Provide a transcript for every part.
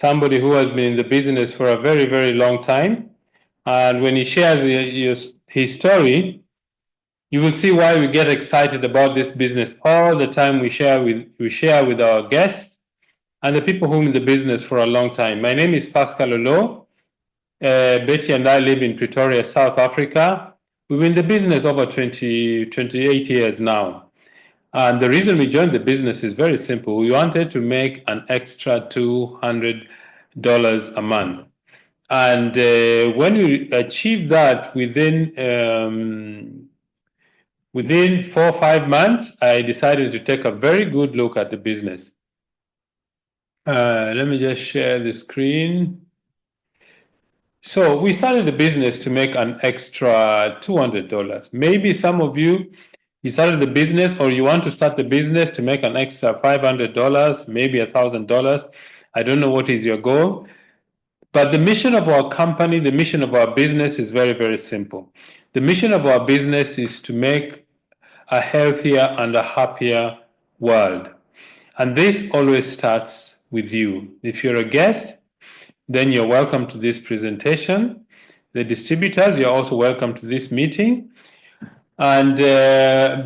somebody who has been in the business for a very, very long time. And when he shares his story, you will see why we get excited about this business all the time. We share with our guests and the people who are in the business for a long time. My name is Pascal Olo. Betty and I live in Pretoria, South Africa. We've been in the business over 28 years now. And the reason we joined the business is very simple. We wanted to make an extra $200 a month. And when we achieved that within 4 or 5 months, I decided to take a very good look at the business. Let me just share the screen. So we started the business to make an extra $200. Maybe some of you started the business or you want to start the business to make an extra $500, maybe $1,000. I don't know what is your goal. But the mission of our company, the mission of our business is very, very simple. The mission of our business is to make a healthier and a happier world. And this always starts with you. If you're a guest, then you're welcome to this presentation. The distributors, you're also welcome to this meeting. And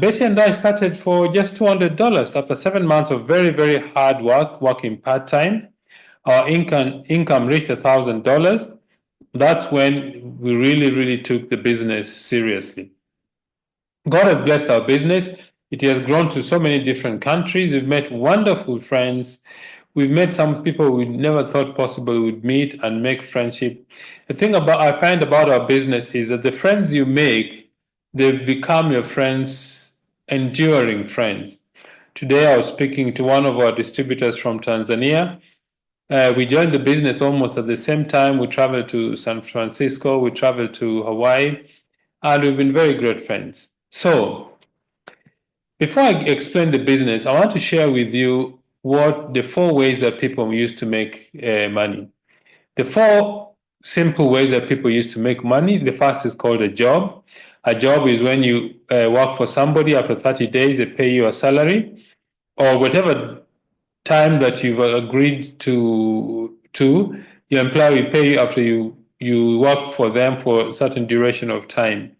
Betty and I started for just $200 after 7 months of very, very hard work, working part-time. Our income reached $1,000. That's when we really, really took the business seriously. God has blessed our business. It has grown to so many different countries. We've met wonderful friends. We've met some people we never thought possible we'd meet and make friendship. The thing I find about our business is that the friends you make, they've become your friends, enduring friends. Today I was speaking to one of our distributors from Tanzania. We joined the business almost at the same time. We traveled to San Francisco, we traveled to Hawaii, and we've been very great friends. So, before I explain the business, I want to share with you what the 4 ways that people use to make money. The 4 simple ways that people use to make money. The first is called a job. A job is when you work for somebody. After 30 days, they pay you a salary, or whatever time that you've agreed to your employer will pay you after you work for them for a certain duration of time.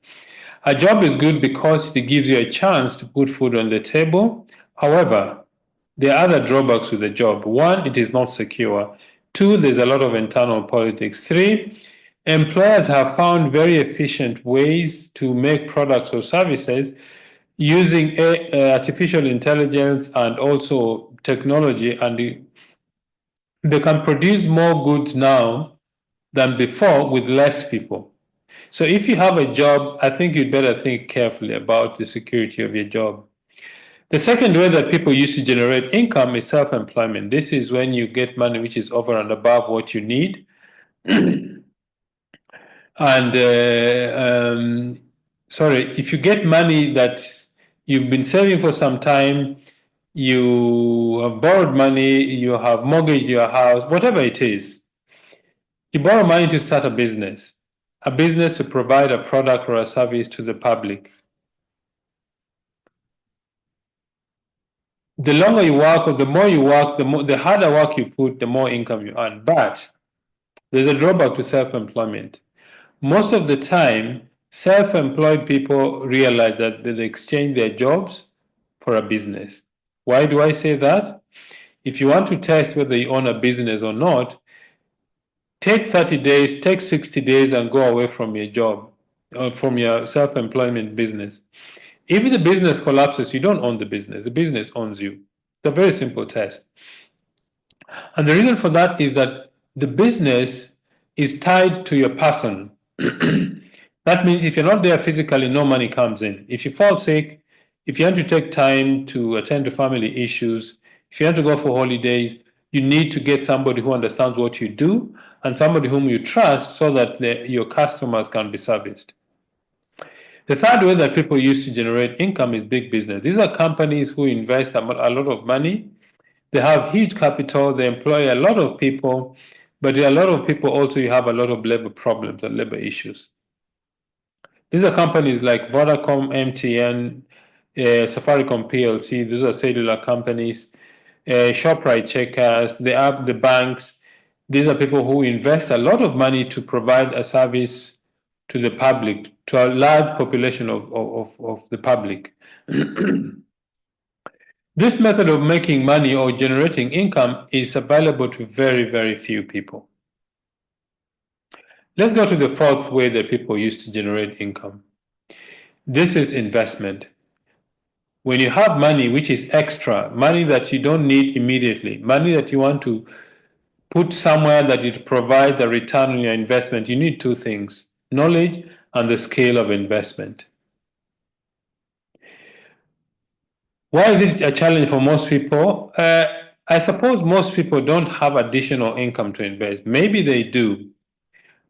A job is good because it gives you a chance to put food on the table. However, there are other drawbacks with the job. 1, it is not secure. 2, there's a lot of internal politics. 3, employers have found very efficient ways to make products or services using artificial intelligence and also technology, and they can produce more goods now than before with less people. So if you have a job, I think you'd better think carefully about the security of your job. The second way that people use to generate income is self-employment. This is when you get money which is over and above what you need. And if you get money that you've been saving for some time, you have borrowed money, you have mortgaged your house, whatever it is, you borrow money to start a business to provide a product or a service to the public. The longer you work or the more you work, the harder work you put, the more income you earn. But there's a drawback to self-employment. Most of the time, self-employed people realize that they exchange their jobs for a business. Why do I say that? If you want to test whether you own a business or not, take 30 days, take 60 days and go away from your job, or from your self-employment business. If the business collapses, you don't own the business owns you. It's a very simple test. And the reason for that is that the business is tied to your person. That means if you're not there physically, no money comes in. If you fall sick, if you want to take time to attend to family issues, if you want to go for holidays, you need to get somebody who understands what you do and somebody whom you trust so that your customers can be serviced. The third way that people use to generate income is big business. These are companies who invest a lot of money. They have huge capital. They employ a lot of people. But there are a lot of people also, you have a lot of labor problems and labor issues. These are companies like Vodacom, MTN, Safaricom PLC. These are cellular companies. ShopRite Checkers, the banks. These are people who invest a lot of money to provide a service to the public, to a large population of the public. This method of making money or generating income is available to very, very few people. Let's go to the fourth way that people use to generate income. This is investment. When you have money which is extra, money that you don't need immediately, money that you want to put somewhere that it provides a return on your investment, you need two things: knowledge and the scale of investment. Why is it a challenge for most people? I suppose most people don't have additional income to invest. Maybe they do,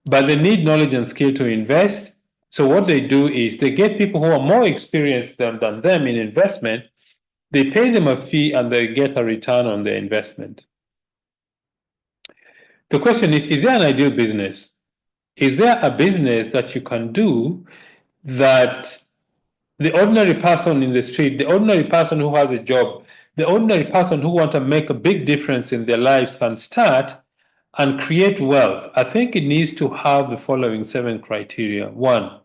but they need knowledge and skill to invest. So what they do is they get people who are more experienced than them in investment. They pay them a fee and they get a return on their investment. The question is there an ideal business? Is there a business that you can do that the ordinary person in the street, the ordinary person who has a job, the ordinary person who wants to make a big difference in their lives can start and create wealth? I think it needs to have the following 7 criteria. 1,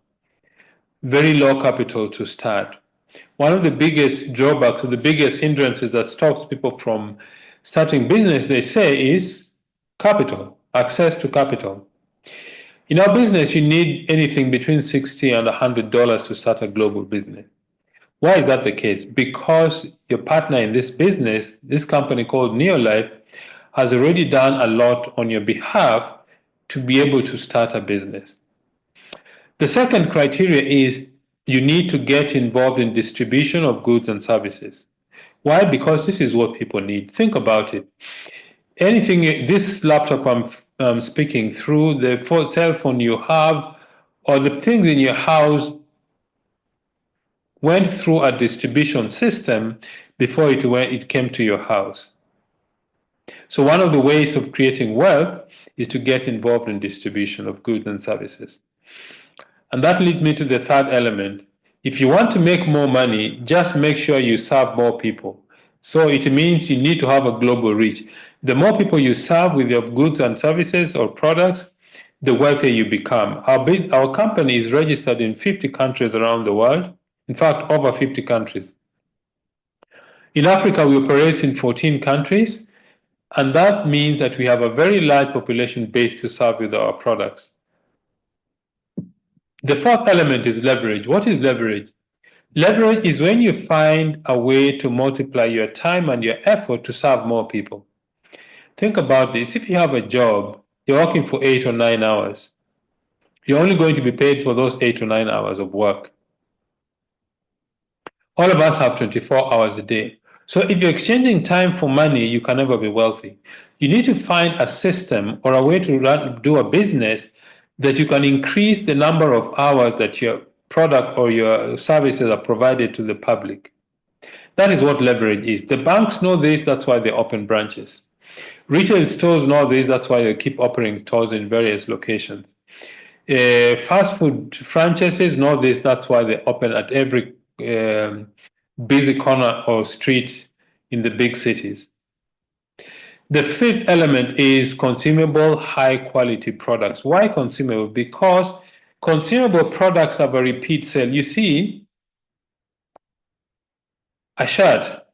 very low capital to start. One of the biggest drawbacks or the biggest hindrances that stops people from starting business, they say, is capital, access to capital. In our business, you need anything between $60 and $100 to start a global business. Why is that the case? Because your partner in this business, this company called Neolife, has already done a lot on your behalf to be able to start a business. The second criteria is you need to get involved in distribution of goods and services. Why? Because this is what people need. Think about it. Anything, this laptop I'm speaking through, the cell phone you have, or the things in your house went through a distribution system before it came to your house. So one of the ways of creating wealth is to get involved in distribution of goods and services. And that leads me to the third element. If you want to make more money, just make sure you serve more people. So it means you need to have a global reach. The more people you serve with your goods and services or products, the wealthier you become. Our company is registered in 50 countries around the world. In fact, over 50 countries. In Africa, we operate in 14 countries, and that means that we have a very large population base to serve with our products. The fourth element is leverage. What is leverage? Leverage is when you find a way to multiply your time and your effort to serve more people. Think about this. If you have a job, you're working for 8 or 9 hours. You're only going to be paid for those 8 or 9 hours of work. All of us have 24 hours a day. So if you're exchanging time for money, you can never be wealthy. You need to find a system or a way to do a business that you can increase the number of hours that your product or your services are provided to the public. That is what leverage is. The banks know this, that's why they open branches. Retail stores know this, that's why they keep operating stores in various locations. Fast food franchises know this, that's why they open at every busy corner or street in the big cities. The fifth element is consumable, high quality products. Why consumable? Because consumable products have a repeat sale. You see, a shirt,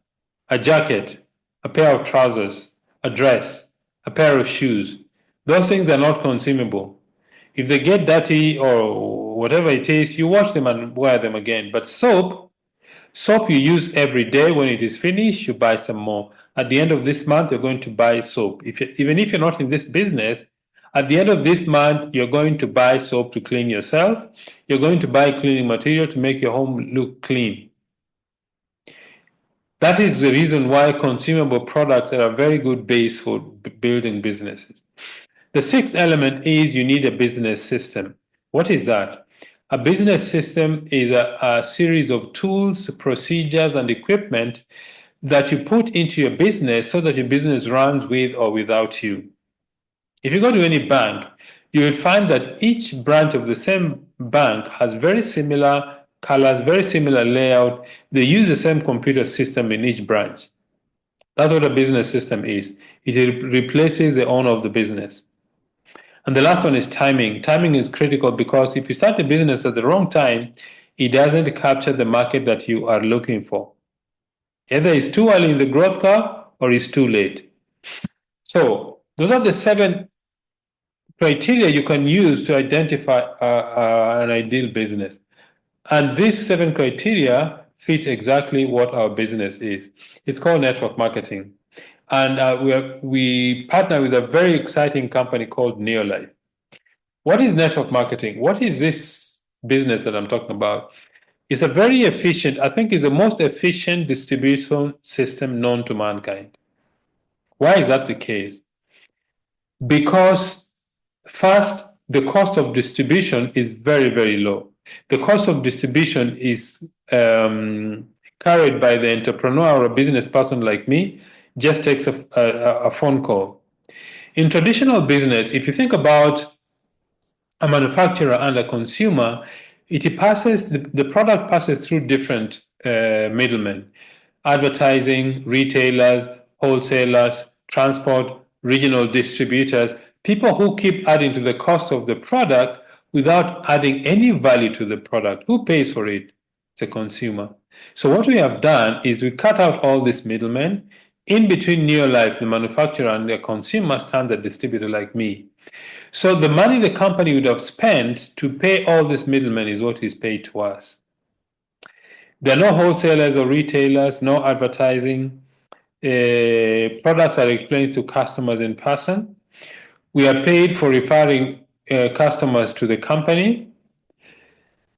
a jacket, a pair of trousers, a dress, a pair of shoes, those things are not consumable. If they get dirty or whatever it is, you wash them and wear them again. But soap you use every day. When it is finished, you buy some more. At the end of this month, you're going to buy soap. Even if you're not in this business, at the end of this month, you're going to buy soap to clean yourself. You're going to buy cleaning material to make your home look clean. That is the reason why consumable products are a very good base for building businesses. The sixth element is you need a business system. What is that? A business system is a series of tools, procedures, and equipment that you put into your business so that your business runs with or without you. If you go to any bank, you will find that each branch of the same bank has very similar colors, very similar layout. They use the same computer system in each branch. That's what a business system is. It replaces the owner of the business. And the last one is timing. Timing is critical because if you start a business at the wrong time, it doesn't capture the market that you are looking for. Either it's too early in the growth curve or it's too late. So those are the 7 criteria you can use to identify an ideal business. And these 7 criteria fit exactly what our business is. It's called network marketing. And we partner with a very exciting company called Neolife. What is network marketing? What is this business that I'm talking about? It's a very efficient, I think it's the most efficient distribution system known to mankind. Why is that the case? Because first, the cost of distribution is very, very low. The cost of distribution is carried by the entrepreneur or a business person like me, just takes a phone call. In traditional business, if you think about a manufacturer and a consumer, the product passes through different middlemen: advertising, retailers, wholesalers, transport, regional distributors, people who keep adding to the cost of the product without adding any value to the product. Who pays for it? The consumer. So what we have done is we cut out all these middlemen. In between Neolife, the manufacturer, and the consumer stands a distributor like me. So the money the company would have spent to pay all these middlemen is what is paid to us. There are no wholesalers or retailers, no advertising. Products are explained to customers in person. We are paid for referring customers to the company.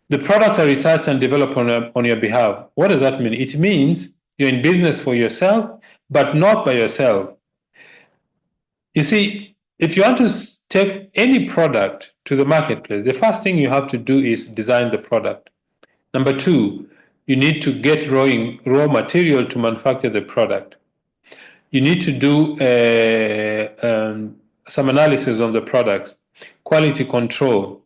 The products are researched and developed on your behalf. What does that mean? It means you're in business for yourself, but not by yourself. You see, if you want to take any product to the marketplace, the first thing you have to do is design the product. Number 2, you need to get raw material to manufacture the product. You need to do some analysis on the products, quality control,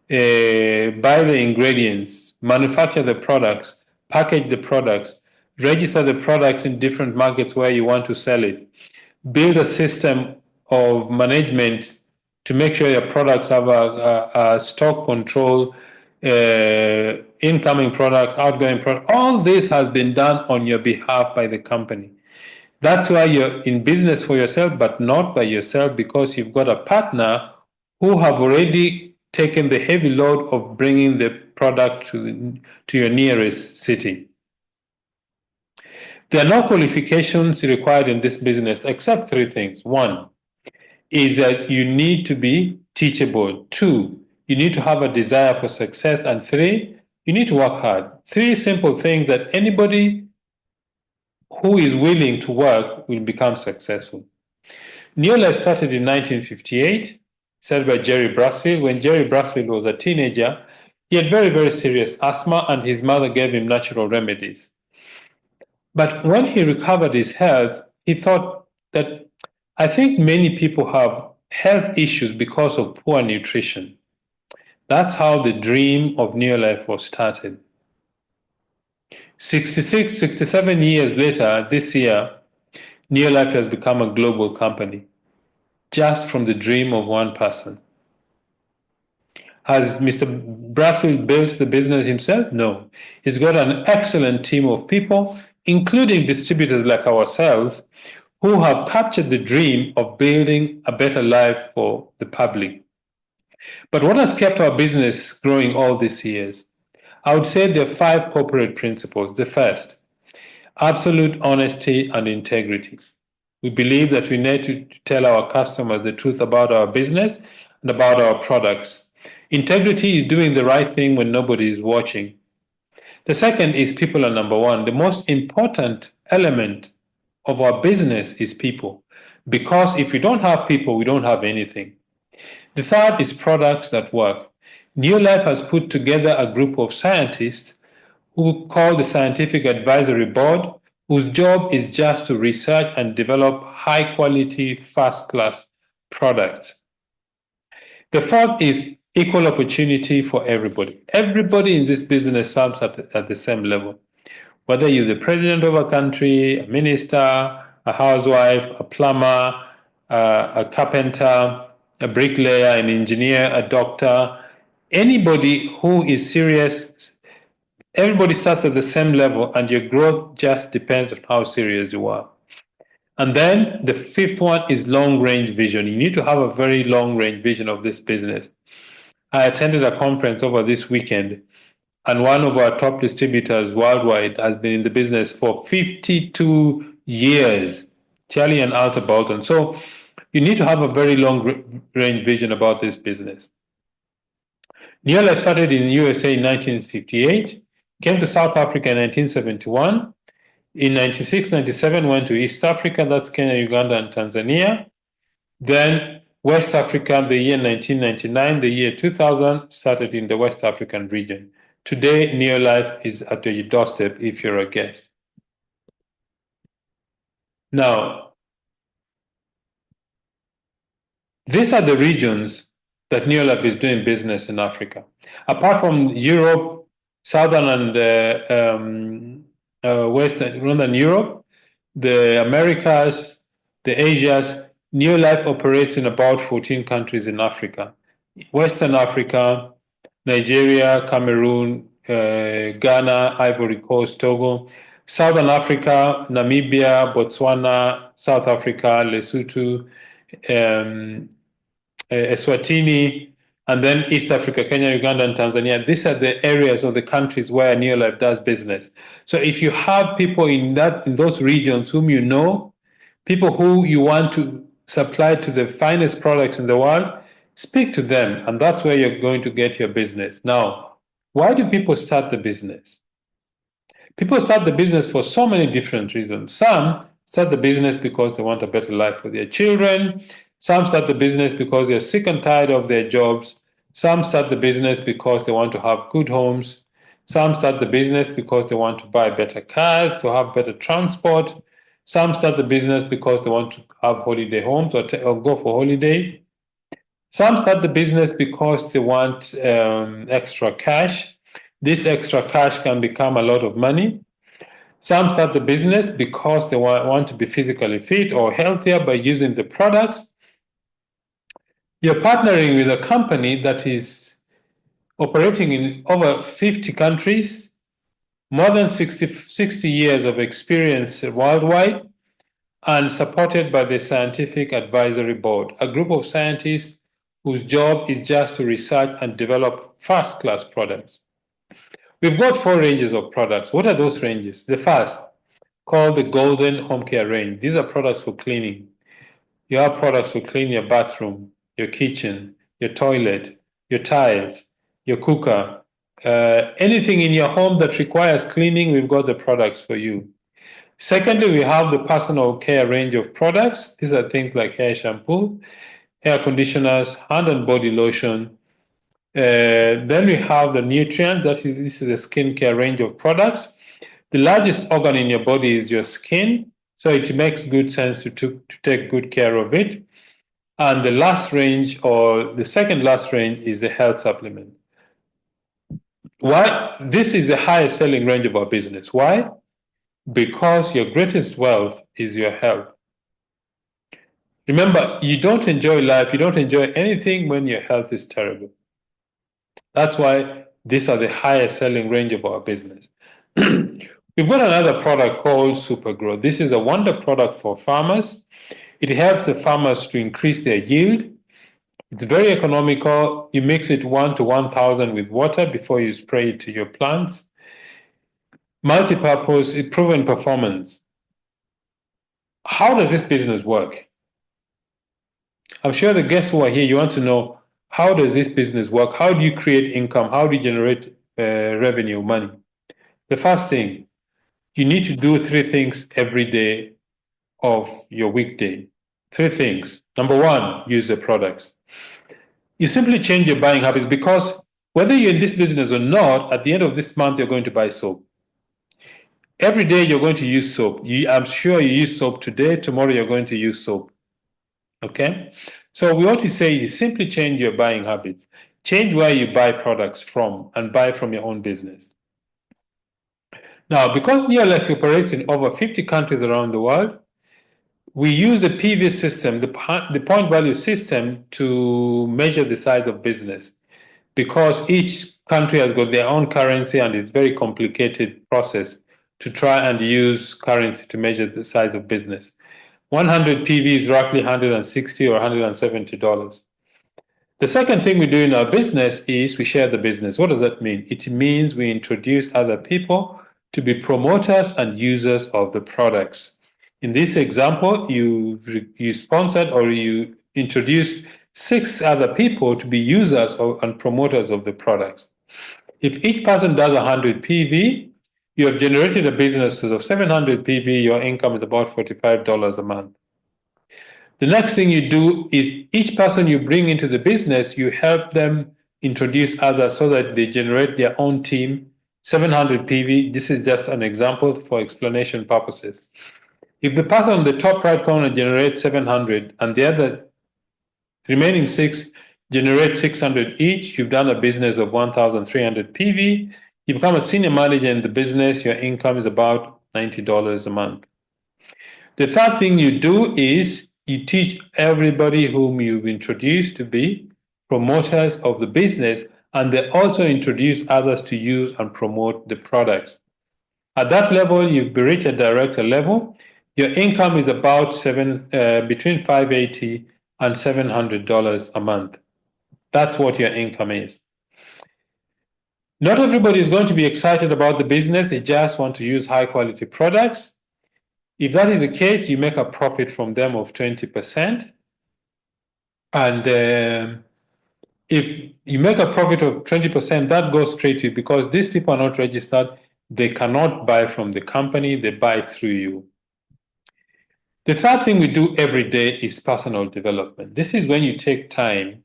buy the ingredients, manufacture the products, package the products, register the products in different markets where you want to sell it, build a system of management to make sure your products have a stock control, incoming products, outgoing products. All this has been done on your behalf by the company. That's why you're in business for yourself, but not by yourself, because you've got a partner who have already taken the heavy load of bringing the product to your nearest city. There are no qualifications required in this business except 3 things. 1 is that you need to be teachable. 2, you need to have a desire for success. And 3, you need to work hard. 3 simple things that anybody who is willing to work will become successful. Neolife started in 1958, started by Jerry Brasfield. When Jerry Brasfield was a teenager, he had very, very serious asthma, and his mother gave him natural remedies. But when he recovered his health, he thought that I think many people have health issues because of poor nutrition. That's how the dream of Neolife was started. 67 years later, this year, Neolife has become a global company, just from the dream of one person. Has Mr. Brasfield built the business himself? No. He's got an excellent team of people, including distributors like ourselves, who have captured the dream of building a better life for the public. But what has kept our business growing all these years? I would say there are 5 corporate principles. The first, absolute honesty and integrity. We believe that we need to tell our customers the truth about our business and about our products. Integrity is doing the right thing when nobody is watching. The second is people are number 1. The most important element of our business is people, because if we don't have people, we don't have anything. The third is products that work. Neolife has put together a group of scientists who call the Scientific Advisory Board, whose job is just to research and develop high-quality, first-class products. The fourth is equal opportunity for everybody. Everybody in this business serves at the same level. Whether you're the president of a country, a minister, a housewife, a plumber, a carpenter, a bricklayer, an engineer, a doctor, anybody who is serious. Everybody starts at the same level, and your growth just depends on how serious you are. And then the fifth one is long range vision. You need to have a very long range vision of this business. I attended a conference over this weekend, and one of our top distributors worldwide has been in the business for 52 years, Charlie and Alta Bolton. So you need to have a very long range vision about this business. Neolife started in the USA in 1958, came to South Africa in 1971. In 96, 97, went to East Africa, that's Kenya, Uganda, and Tanzania. Then West Africa, the year 1999, the year 2000, started in the West African region. Today, Neolife is at your doorstep if you're a guest. Now, these are the regions that Neolife is doing business in Africa. Apart from Europe, Southern and Western, Northern Europe, the Americas, the Asias, Neolife operates in about 14 countries in Africa. Western Africa, Nigeria, Cameroon, Ghana, Ivory Coast, Togo. Southern Africa, Namibia, Botswana, South Africa, Lesotho, Eswatini, and then East Africa, Kenya, Uganda, and Tanzania. These are the areas of the countries where Neolife does business. So if you have people in those regions whom you know, people who you want to supply to the finest products in the world, speak to them, and that's where you're going to get your business. Now, why do people start the business? People start the business for so many different reasons. Some start the business because they want a better life for their children. Some start the business because they're sick and tired of their jobs. Some start the business because they want to have good homes. Some start the business because they want to buy better cars, to have better transport. Some start the business because they want to have holiday homes or go for holidays. Some start the business because they want extra cash. This extra cash can become a lot of money. Some start the business because they want to be physically fit or healthier by using the products. You're partnering with a company that is operating in over 50 countries, more than 60 years of experience worldwide, and supported by the Scientific Advisory Board, a group of scientists whose job is just to research and develop first-class products. We've got 4 ranges of products. What are those ranges? The first, called the Golden Home Care range. These are products for cleaning. You have products to clean your bathroom, your kitchen, your toilet, your tiles, your cooker, anything in your home that requires cleaning, we've got the products for you. Secondly, we have the personal care range of products. These are things like hair shampoo, hair conditioners, hand and body lotion. Then we have the nutrient. This is a skincare range of products. The largest organ in your body is your skin, so it makes good sense to take good care of it. And the last range, or the second last range, is the health supplement. Why? This is the highest selling range of our business. Why? Because your greatest wealth is your health. Remember, you don't enjoy life, you don't enjoy anything when your health is terrible. That's why these are the highest selling range of our business. We've got another product called Super Grow. This is a wonder product for farmers. It helps the farmers to increase their yield. It's very economical. You mix it 1 to 1,000 with water before you spray it to your plants. Multi-purpose, proven performance. How does this business work? I'm sure the guests who are here, you want to know, how does this business work? How do you create income? How do you generate revenue, money? The first thing, you need to do 3 things every day of your weekday. 3 things. Number 1, use the products. You simply change your buying habits, because whether you're in this business or not, at the end of this month, you're going to buy soap. Every day you're going to use soap. I'm sure you use soap today. Tomorrow you're going to use soap. Okay? So we want to say is simply change your buying habits. Change where you buy products from and buy from your own business. Now, because Neolife operates in over 50 countries around the world, we use the PV system, the point value system, to measure the size of business because each country has got their own currency and it's a very complicated process to try and use currency to measure the size of business. 100 PV is roughly $160 or $170. The second thing we do in our business is we share the business. What does that mean? It means we introduce other people to be promoters and users of the products. In this example, you sponsored or you introduced 6 other people to be users and promoters of the products. If each person does 100 PV, you have generated a business of 700 PV. Your income is about $45 a month. The next thing you do is each person you bring into the business, you help them introduce others so that they generate their own team, 700 PV. This is just an example for explanation purposes. If the person on the top right corner generates 700 and the other remaining 6 generate 600 each, you've done a business of 1,300 PV. You become a senior manager in the business. Your income is about $90 a month. The third thing you do is you teach everybody whom you've introduced to be promoters of the business, and they also introduce others to use and promote the products. At that level, you've reached a director level. Your income is about between $580 and $700 a month. That's what your income is. Not everybody is going to be excited about the business. They just want to use high quality products. If that is the case, you make a profit from them of 20%. And if you make a profit of 20%, that goes straight to you because these people are not registered. They cannot buy from the company, they buy through you. The third thing we do every day is personal development. This is when you take time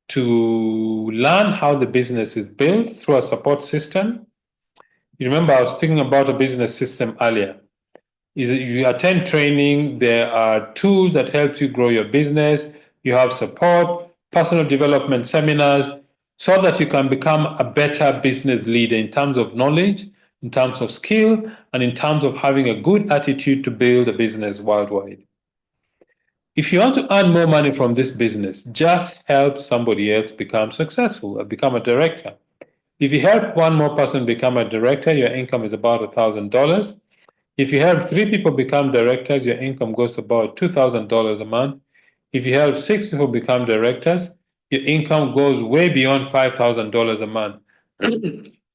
to learn how the business is built through a support system. You remember I was thinking about a business system earlier. Is you attend training, there are tools that help you grow your business, you have support, personal development seminars, so that you can become a better business leader in terms of knowledge, in terms of skill, and in terms of having a good attitude to build a business worldwide. If you want to earn more money from this business, just help somebody else become successful, become a director. If you help one more person become a director, your income is about $1,000. If you help 3 people become directors, your income goes to about $2,000 a month. If you help 6 people become directors, your income goes way beyond $5,000 a month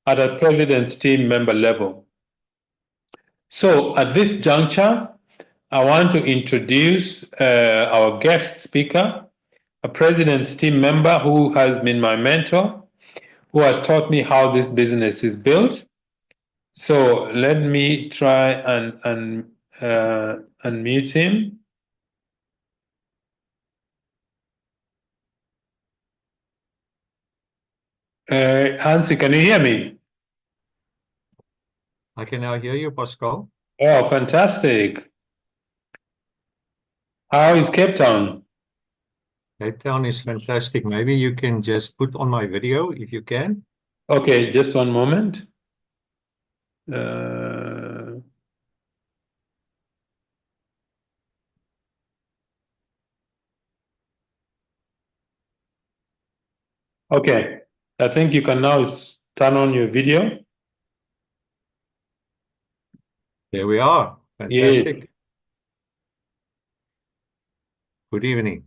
at a president's team member level. So at this juncture, I want to introduce our guest speaker, a president's team member who has been my mentor, who has taught me how this business is built. So let me try and unmute him. Hansie, can you hear me? I can now hear you, Pascal. Oh, fantastic. How is Cape Town? Cape Town is fantastic. Maybe you can just put on my video if you can. Okay, just one moment. Uh, okay, I think you can now turn on your video. There we are. Fantastic. Yes. Good evening.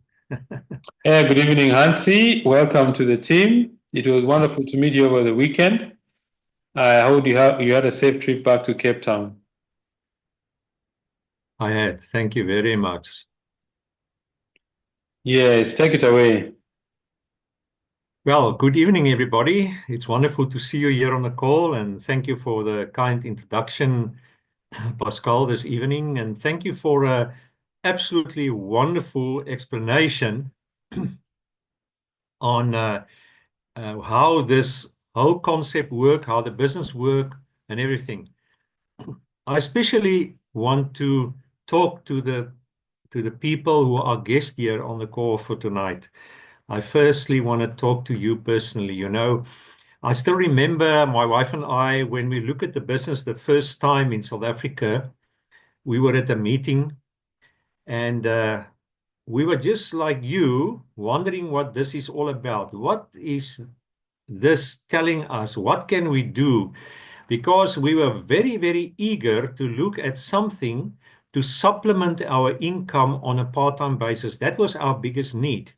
Good evening, Hansie. Welcome to the team. It was wonderful to meet you over the weekend. I hope you had a safe trip back to Cape Town. I had. Thank you very much. Yes, take it away. Well, good evening, everybody. It's wonderful to see you here on the call, and thank you for the kind introduction, Pascal, this evening. And thank you for an absolutely wonderful explanation on how this whole concept work, how the business work, and everything. I especially want to talk to the people who are guests here on the call for tonight. I firstly want to talk to you personally. You know, I still remember my wife and I, when we look at the business the first time in South Africa, we were at a meeting And we were just like you, wondering what this is all about. What is this telling us? What can we do? Because we were very, very eager to look at something to supplement our income on a part-time basis. That was our biggest need.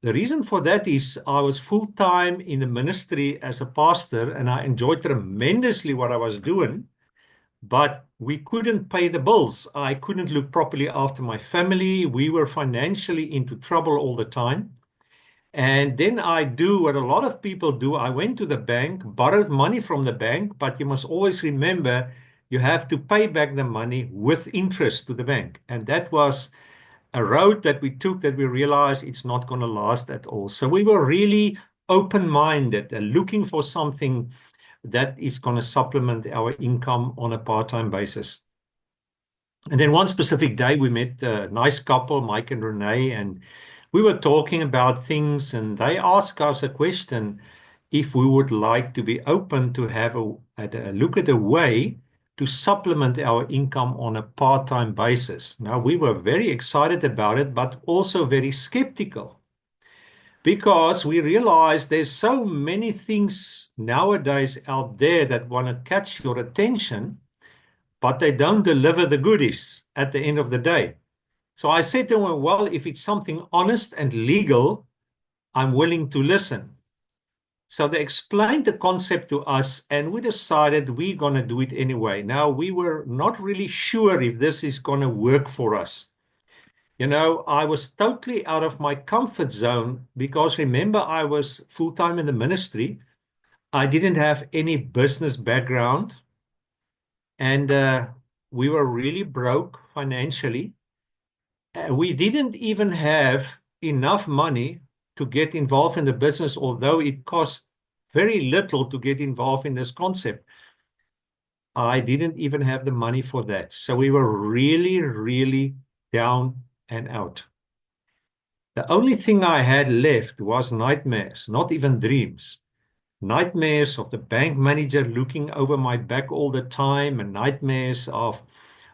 The reason for that is I was full-time in the ministry as a pastor, and I enjoyed tremendously what I was doing, but we couldn't pay the bills. I couldn't look properly after my family. We were financially into trouble all the time. And then I do what a lot of people do. I went to the bank, borrowed money from the bank, but you must always remember you have to pay back the money with interest to the bank. And that was a road that we took that we realized it's not going to last at all. So we were really open-minded and looking for something that is going to supplement our income on a part-time basis. And then one specific day we met a nice couple, Mike and Renee, and we were talking about things, and they asked us a question if we would like to be open to have a look at a way to supplement our income on a part-time basis. Now, we were very excited about it, but also very skeptical because we realized there's so many things nowadays out there that want to catch your attention, but they don't deliver the goodies at the end of the day. So I said to him, well, if it's something honest and legal, I'm willing to listen. So they explained the concept to us, and we decided we're going to do it anyway. Now, we were not really sure if this is going to work for us. You know, I was totally out of my comfort zone because remember, I was full-time in the ministry. I didn't have any business background, and we were really broke financially. We didn't even have enough money to get involved in the business, although it cost very little to get involved in this concept. I didn't even have the money for that. So we were really, really down and out. The only thing I had left was nightmares, not even dreams. Nightmares of the bank manager looking over my back all the time, and nightmares of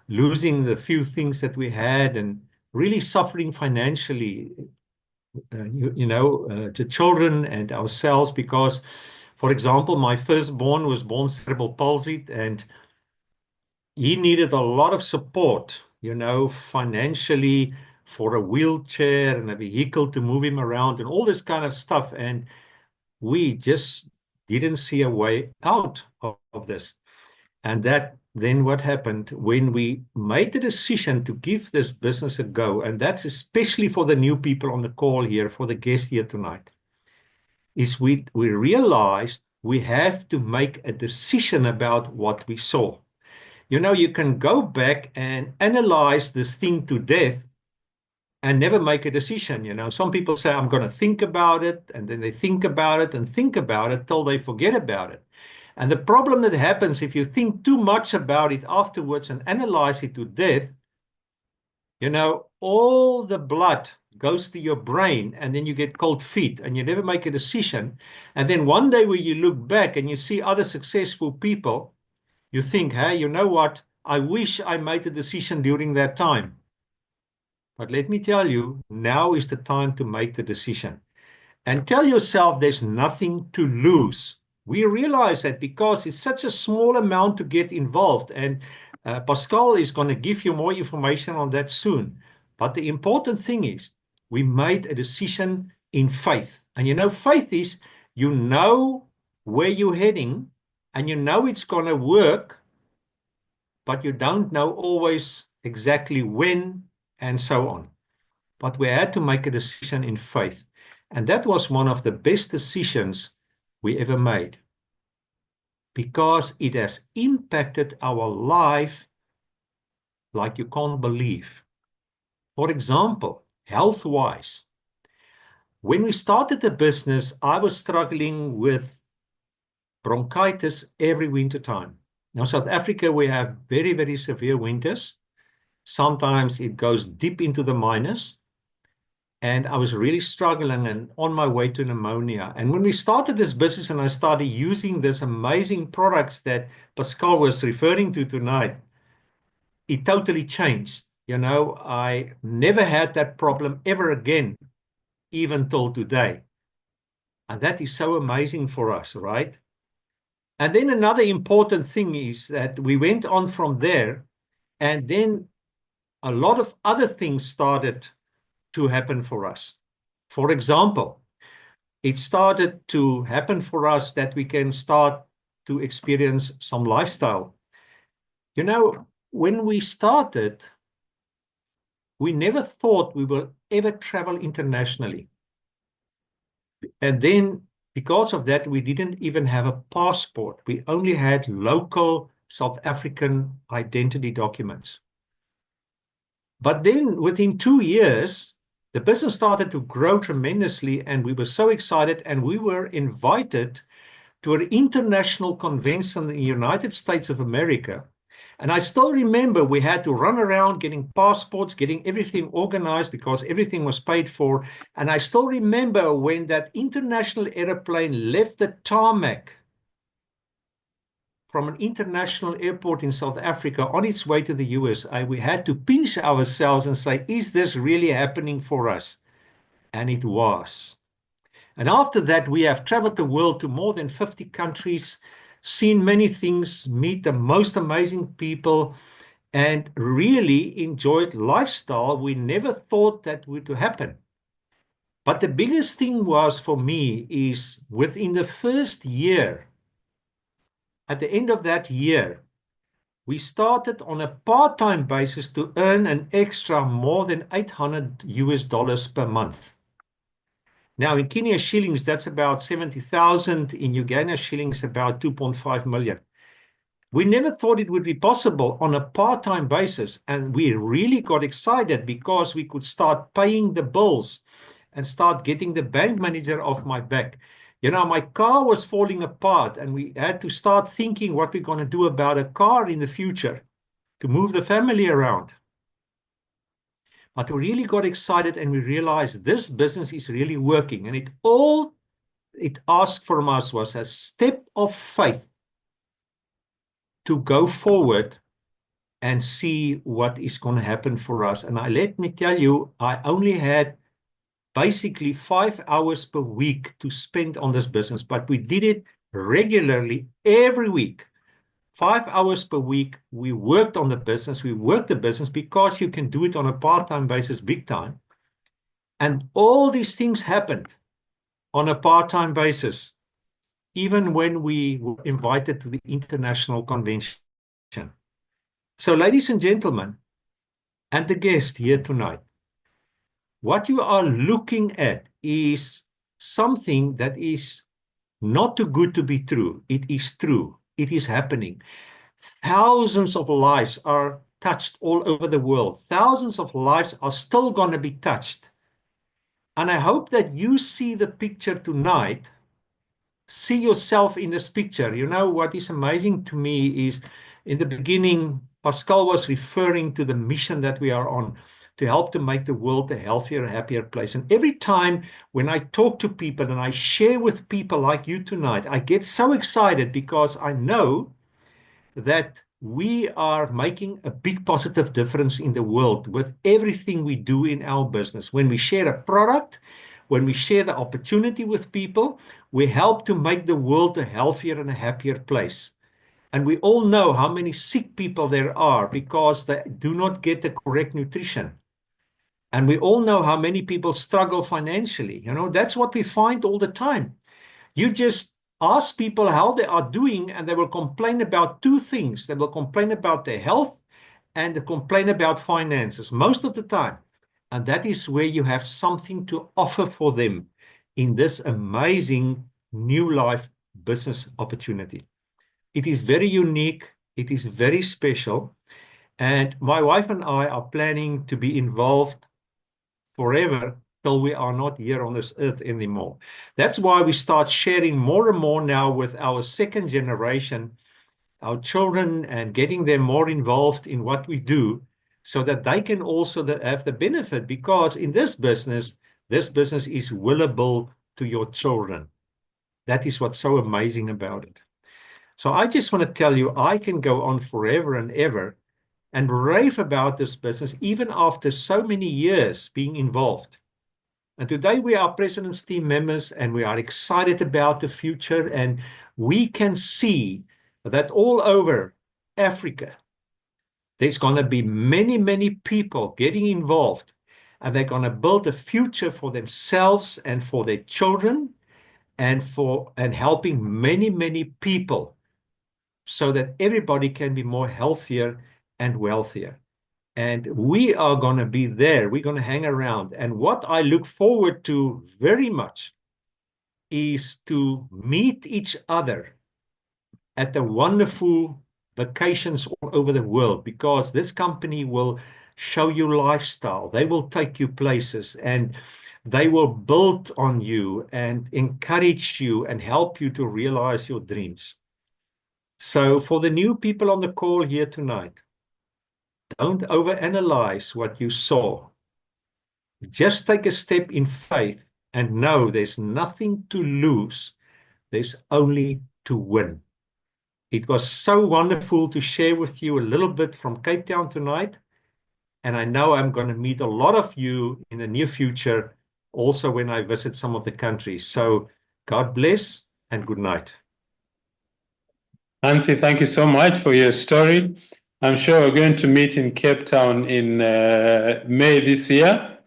losing the few things that we had and really suffering financially, to children and ourselves. Because, for example, my firstborn was born cerebral palsy, and he needed a lot of support, financially for a wheelchair and a vehicle to move him around and all this kind of stuff. And we just didn't see a way out of this. And that then what happened when we made the decision to give this business a go, and that's especially for the new people on the call here, for the guest here tonight, is we realized we have to make a decision about what we saw. You can go back and analyze this thing to death and never make a decision. Some people say, I'm going to think about it, and then they think about it and think about it till they forget about it. And the problem that happens if you think too much about it afterwards and analyze it to death, all the blood goes to your brain, and then you get cold feet and you never make a decision. And then one day when you look back and you see other successful people, you think, hey, you know what? I wish I made a decision during that time. But let me tell you, now is the time to make the decision. And tell yourself there's nothing to lose. We realize that because it's such a small amount to get involved. And Pascal is going to give you more information on that soon. But the important thing is we made a decision in faith. And faith is you know where you're heading and you know it's going to work, but you don't know always exactly when and so on. But we had to make a decision in faith. And that was one of the best decisions we ever made because it has impacted our life like you can't believe. For example, health-wise, when we started the business, I was struggling with bronchitis every winter time. Now, South Africa, we have very, very severe winters. Sometimes it goes deep into the minus. And I was really struggling and on my way to pneumonia. And when we started this business and I started using these amazing products that Pascal was referring to tonight, it totally changed. I never had that problem ever again, even till today. And that is so amazing for us, right? And then another important thing is that we went on from there, and then a lot of other things started to happen for us. For example, it started to happen for us that we can start to experience some lifestyle. When we started, we never thought we will ever travel internationally. And then because of that, we didn't even have a passport. We only had local South African identity documents. But then within 2 years, the business started to grow tremendously, and we were so excited, and we were invited to an international convention in the United States of America. And I still remember we had to run around getting passports, getting everything organized because everything was paid for. And I still remember when that international airplane left the tarmac from an international airport in South Africa on its way to the USA, we had to pinch ourselves and say, is this really happening for us? And it was. And after that, we have traveled the world to more than 50 countries, seen many things, meet the most amazing people, and really enjoyed lifestyle we never thought that would happen. But the biggest thing was for me is within the first year, at the end of that year, we started on a part-time basis to earn an extra more than $800 per month. Now, in Kenya shillings, that's about 70,000. In Uganda shillings, about 2.5 million. We never thought it would be possible on a part-time basis. And we really got excited because we could start paying the bills and start getting the bank manager off my back. My car was falling apart, and we had to start thinking what we're going to do about a car in the future to move the family around. But we really got excited, and we realized this business is really working. And all it asked from us was a step of faith to go forward and see what is going to happen for us. And let me tell you, I only had basically 5 hours per week to spend on this business, but we did it regularly every week. 5 hours per week, we worked on the business. We worked the business because you can do it on a part-time basis, big time. And all these things happened on a part-time basis, even when we were invited to the international convention. So, ladies and gentlemen, and the guest here tonight, what you are looking at is something that is not too good to be true. It is true. It is happening. Thousands of lives are touched all over the world. Thousands of lives are still going to be touched. And I hope that you see the picture tonight. See yourself in this picture. What is amazing to me is in the beginning, Pascal was referring to the mission that we are on to help to make the world a healthier, happier place. And every time when I talk to people and I share with people like you tonight, I get so excited because I know that we are making a big positive difference in the world with everything we do in our business. When we share a product, when we share the opportunity with people, we help to make the world a healthier and a happier place. And we all know how many sick people there are because they do not get the correct nutrition. And we all know how many people struggle financially. That's what we find all the time. You just ask people how they are doing, and they will complain about two things. They will complain about their health and they complain about finances most of the time. And that is where you have something to offer for them in this amazing Neolife business opportunity. It is very unique. It is very special. And my wife and I are planning to be involved forever till we are not here on this earth anymore. That's why we start sharing more and more now with our second generation, our children, and getting them more involved in what we do so that they can also have the benefit, because in this business is willable to your children. That is what's so amazing about it. So I just want to tell you, I can go on forever and ever, and rave about this business, even after so many years being involved. And today we are President's team members, and we are excited about the future. And we can see that all over Africa, there's going to be many, many people getting involved, and they're going to build a future for themselves and for their children, and helping many, many people, so that everybody can be more healthier and wealthier. And we are going to be there. We're going to hang around. And what I look forward to very much is to meet each other at the wonderful vacations all over the world, because this company will show you lifestyle. They will take you places, and they will build on you and encourage you and help you to realize your dreams. So for the new people on the call here tonight, don't overanalyze what you saw. Just take a step in faith and know there's nothing to lose. There's only to win. It was so wonderful to share with you a little bit from Cape Town tonight. And I know I'm going to meet a lot of you in the near future, also when I visit some of the countries. So God bless and good night. Hansie, thank you so much for your story. I'm sure we're going to meet in Cape Town in May this year.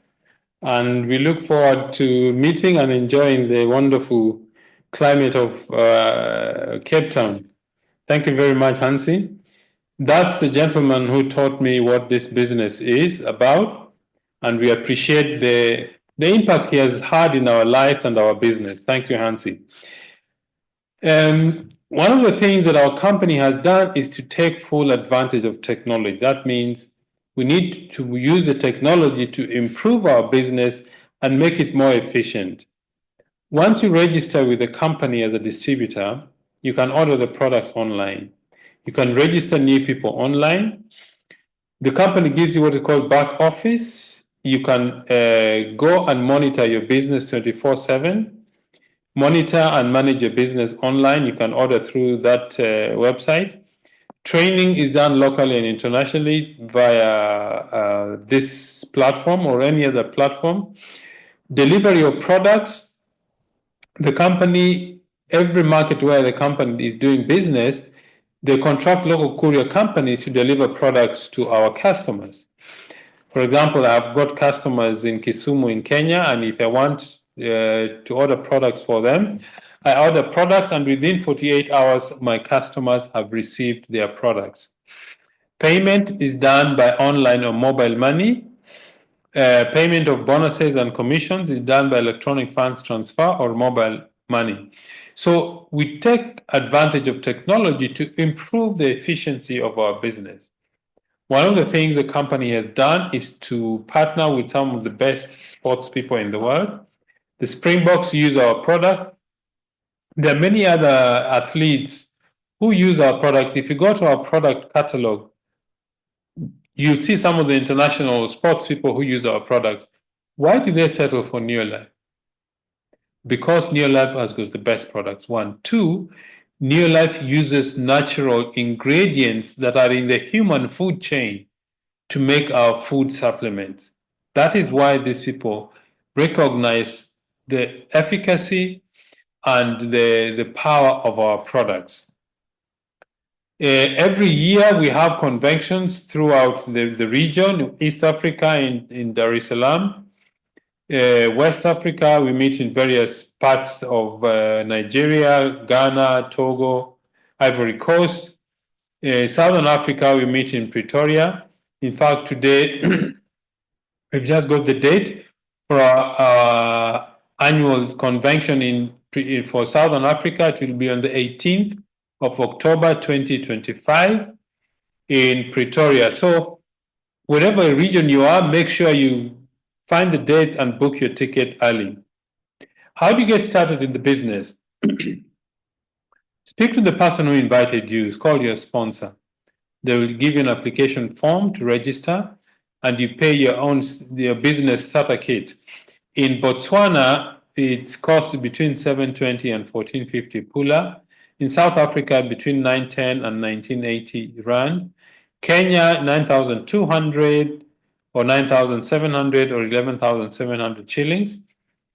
And we look forward to meeting and enjoying the wonderful climate of Cape Town. Thank you very much, Hansie. That's the gentleman who taught me what this business is about, and we appreciate the impact he has had in our lives and our business. Thank you, Hansie. One of the things that our company has done is to take full advantage of technology. That means we need to use the technology to improve our business and make it more efficient. Once you register with the company as a distributor, you can order the products online. You can register new people online. The company gives you what is called back office. You can go and monitor your business 24/7. Monitor and manage your business online. You can order through that website. Training is done locally and internationally via this platform or any other platform. Deliver your products. The company, every market where the company is doing business, they contract local courier companies to deliver products to our customers. For example, I've got customers in Kisumu in Kenya, and if I want to order products for them, I order products, and within 48 hours, my customers have received their products. Payment is done by online or mobile money. Payment of bonuses and commissions is done by electronic funds transfer or mobile money. So we take advantage of technology to improve the efficiency of our business. One of the things the company has done is to partner with some of the best sports people in the world. The Springboks use our product. There are many other athletes who use our product. If you go to our product catalog, you'll see some of the international sports people who use our products. Why do they settle for Neolife? Because Neolife has got the best products, one. Two, Neolife uses natural ingredients that are in the human food chain to make our food supplements. That is why these people recognize the efficacy and the power of our products. Every year we have conventions throughout the region, East Africa in Dar es Salaam, West Africa, we meet in various parts of Nigeria, Ghana, Togo, Ivory Coast. Southern Africa, we meet in Pretoria. In fact, today, we've just got the date for our annual convention for Southern Africa. It will be on the 18th of October 2025 in Pretoria. So whatever region you are, make sure you find the date and book your ticket early. How do you get started in the business? Speak to the person who invited you. It's called your sponsor. They will give you an application form to register, and you pay your business starter kit. In Botswana, it costs between 720 and 1450 pula. In South Africa, between 910 and 1980 rand. Kenya, 9,200 or 9,700 or 11,700 shillings.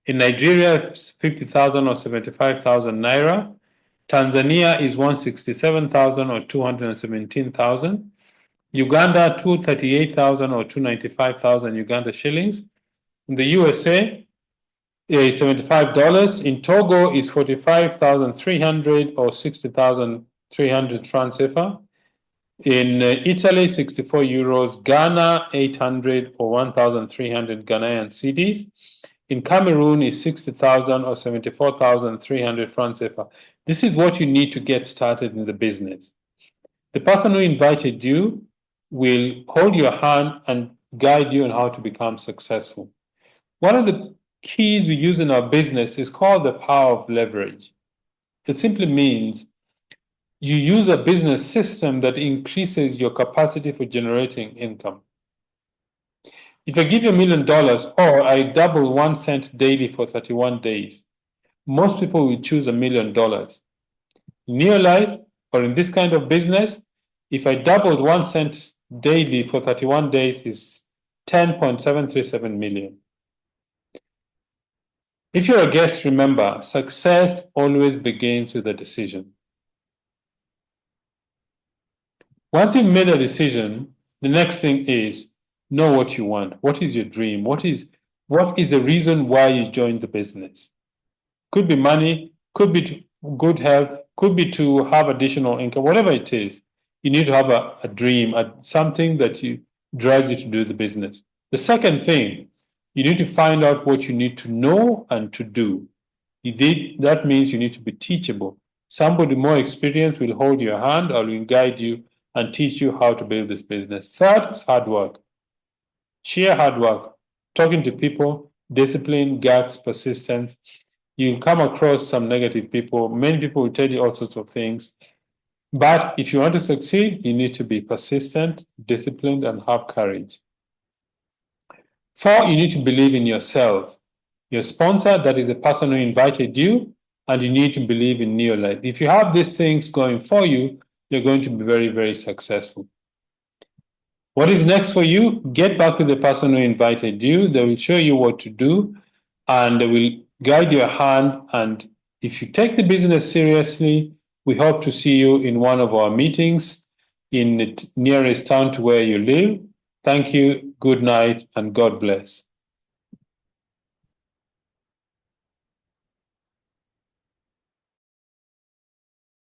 In Nigeria, 50,000 or 75,000 naira. Tanzania is 167,000 or 217,000. Uganda, 238,000 or 295,000 Uganda shillings. In the USA, is $75. In Togo, is 45,300 or 60,300 francs CFA. In Italy, 64 euros. Ghana, 800 or 1,300 Ghanaian cedis. In Cameroon is 60,000 or 74,300 francs CFA. This is what you need to get started in the business. The person who invited you will hold your hand and guide you on how to become successful. One of the keys we use in our business is called the power of leverage. It simply means you use a business system that increases your capacity for generating income. If I give you $1 million or I double 1 cent daily for 31 days, most people will choose $1 million. In Neolife, or in this kind of business, if I doubled 1 cent daily for 31 days is 10.737 million. If you're a guest, remember, success always begins with a decision. Once you've made a decision, the next thing is know what you want. What is your dream? What is the reason why you joined the business? Could be money, could be good health, could be to have additional income, whatever it is. You need to have a dream, something that drives you to do the business. The second thing, you need to find out what you need to know and to do. That means you need to be teachable. Somebody more experienced will hold your hand or will guide you and teach you how to build this business. Third is hard work. Sheer hard work, talking to people, discipline, guts, persistence. You'll come across some negative people. Many people will tell you all sorts of things. But if you want to succeed, you need to be persistent, disciplined, and have courage. 4, you need to believe in yourself. Your sponsor, that is the person who invited you, and you need to believe in Neolife. If you have these things going for you, you're going to be very, very successful. What is next for you? Get back to the person who invited you. They will show you what to do, and they will guide your hand. And if you take the business seriously, we hope to see you in one of our meetings in the nearest town to where you live. Thank you, good night, and God bless.